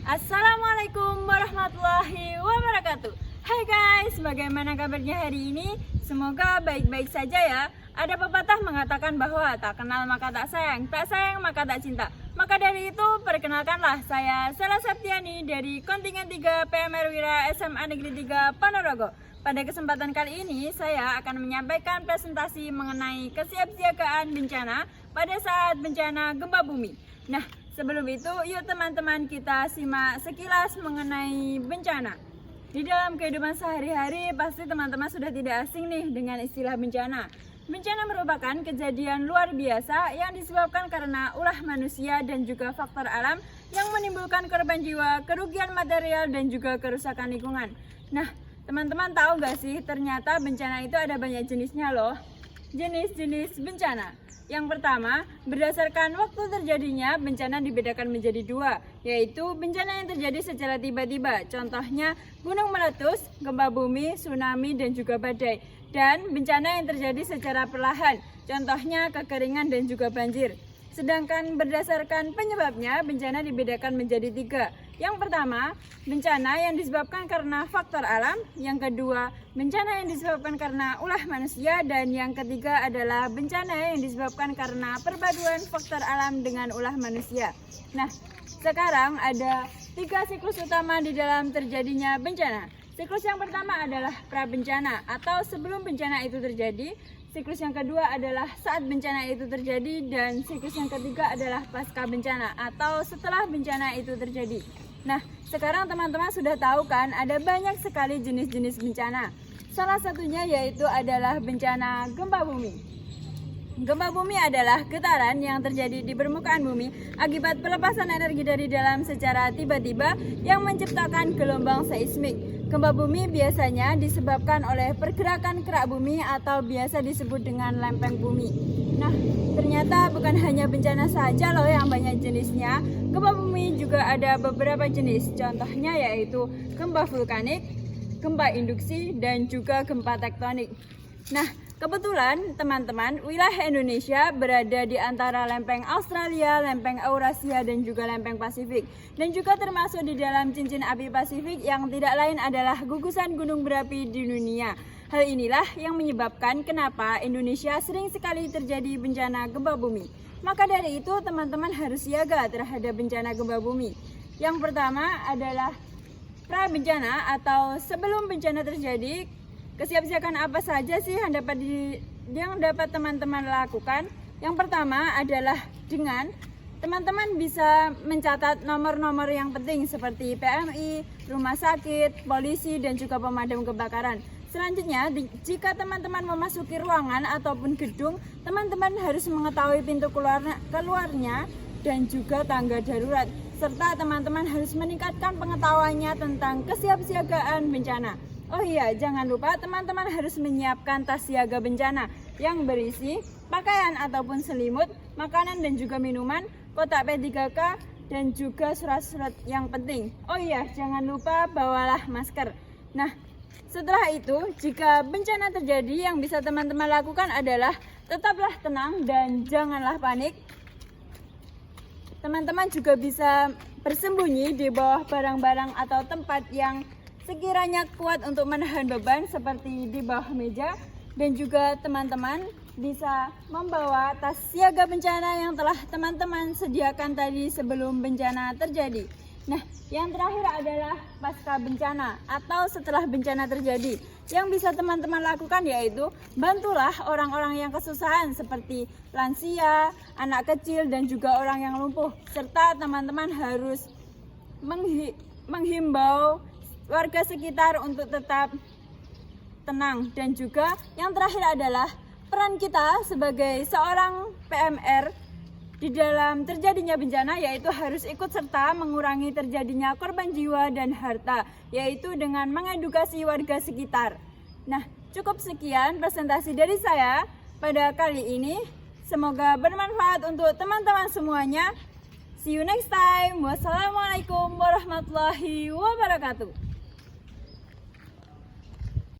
Assalamualaikum warahmatullahi wabarakatuh. Hai guys, bagaimana kabarnya hari ini? Semoga baik-baik saja ya. Ada pepatah mengatakan bahwa tak kenal maka tak sayang maka tak cinta. Maka dari itu, perkenalkanlah saya Sela Septiani dari kontingen 3 PMR Wira SMA Negeri 3 Ponorogo. Pada kesempatan kali ini, saya akan menyampaikan presentasi mengenai kesiapsiagaan bencana pada saat bencana gempa bumi. Nah, sebelum itu, yuk teman-teman kita simak sekilas mengenai bencana. Di dalam kehidupan sehari-hari, pasti teman-teman sudah tidak asing nih dengan istilah bencana. Bencana merupakan kejadian luar biasa yang disebabkan karena ulah manusia dan juga faktor alam yang menimbulkan korban jiwa, kerugian material, dan juga kerusakan lingkungan. Nah, teman-teman tahu gak sih, ternyata bencana itu ada banyak jenisnya loh. Jenis-jenis bencana. Yang pertama, berdasarkan waktu terjadinya, bencana dibedakan menjadi dua, yaitu bencana yang terjadi secara tiba-tiba, contohnya gunung meletus, gempa bumi, tsunami, dan juga badai. Dan bencana yang terjadi secara perlahan, contohnya kekeringan dan juga banjir. Sedangkan berdasarkan penyebabnya, bencana dibedakan menjadi tiga. Yang pertama, bencana yang disebabkan karena faktor alam. Yang kedua, bencana yang disebabkan karena ulah manusia. Dan yang ketiga adalah bencana yang disebabkan karena perpaduan faktor alam dengan ulah manusia. Nah, sekarang ada 3 siklus utama di dalam terjadinya bencana. Siklus yang pertama adalah pra-bencana atau sebelum bencana itu terjadi. Siklus yang kedua adalah saat bencana itu terjadi, dan siklus yang ketiga adalah pasca bencana atau setelah bencana itu terjadi. Nah, sekarang teman-teman sudah tahu kan, ada banyak sekali jenis-jenis bencana. Salah satunya yaitu adalah bencana gempa bumi. Gempa bumi adalah getaran yang terjadi di permukaan bumi akibat pelepasan energi dari dalam secara tiba-tiba yang menciptakan gelombang seismik. Gempa bumi biasanya disebabkan oleh pergerakan kerak bumi atau biasa disebut dengan lempeng bumi. Nah, ternyata bukan hanya bencana saja loh yang banyak jenisnya. Gempa bumi juga ada beberapa jenis. Contohnya yaitu gempa vulkanik, gempa induksi, dan juga gempa tektonik. Nah, kebetulan teman-teman, wilayah Indonesia berada di antara lempeng Australia, lempeng Eurasia, dan juga lempeng Pasifik. Dan juga termasuk di dalam cincin api Pasifik yang tidak lain adalah gugusan gunung berapi di dunia. Hal inilah yang menyebabkan kenapa Indonesia sering sekali terjadi bencana gempa bumi. Maka dari itu teman-teman harus siaga terhadap bencana gempa bumi. Yang pertama adalah pra-bencana atau sebelum bencana terjadi. Kesiapsiagaan apa saja sih yang dapat teman-teman lakukan? Yang pertama adalah dengan teman-teman bisa mencatat nomor-nomor yang penting seperti PMI, rumah sakit, polisi, dan juga pemadam kebakaran. Selanjutnya, jika teman-teman memasuki ruangan ataupun gedung, teman-teman harus mengetahui pintu keluarnya dan juga tangga darurat. Serta teman-teman harus meningkatkan pengetahuannya tentang kesiapsiagaan bencana. Oh iya, jangan lupa teman-teman harus menyiapkan tas siaga bencana yang berisi pakaian ataupun selimut, makanan dan juga minuman, kotak P3K, dan juga surat-surat yang penting. Oh iya, jangan lupa bawalah masker. Nah, setelah itu, jika bencana terjadi, yang bisa teman-teman lakukan adalah tetaplah tenang dan janganlah panik. Teman-teman juga bisa bersembunyi di bawah barang-barang atau tempat yang sekiranya kuat untuk menahan beban seperti di bawah meja, dan juga teman-teman bisa membawa tas siaga bencana yang telah teman-teman sediakan tadi sebelum bencana terjadi. Nah, yang terakhir adalah pasca bencana atau setelah bencana terjadi. Yang bisa teman-teman lakukan yaitu bantulah orang-orang yang kesusahan seperti lansia, anak kecil, dan juga orang yang lumpuh. Serta teman-teman harus menghimbau warga sekitar untuk tetap tenang. Dan juga yang terakhir adalah peran kita sebagai seorang PMR di dalam terjadinya bencana, yaitu harus ikut serta mengurangi terjadinya korban jiwa dan harta, yaitu dengan mengedukasi warga sekitar. Nah, cukup sekian presentasi dari saya pada kali ini. Semoga bermanfaat untuk teman-teman semuanya. See you next time. Wassalamualaikum warahmatullahi wabarakatuh.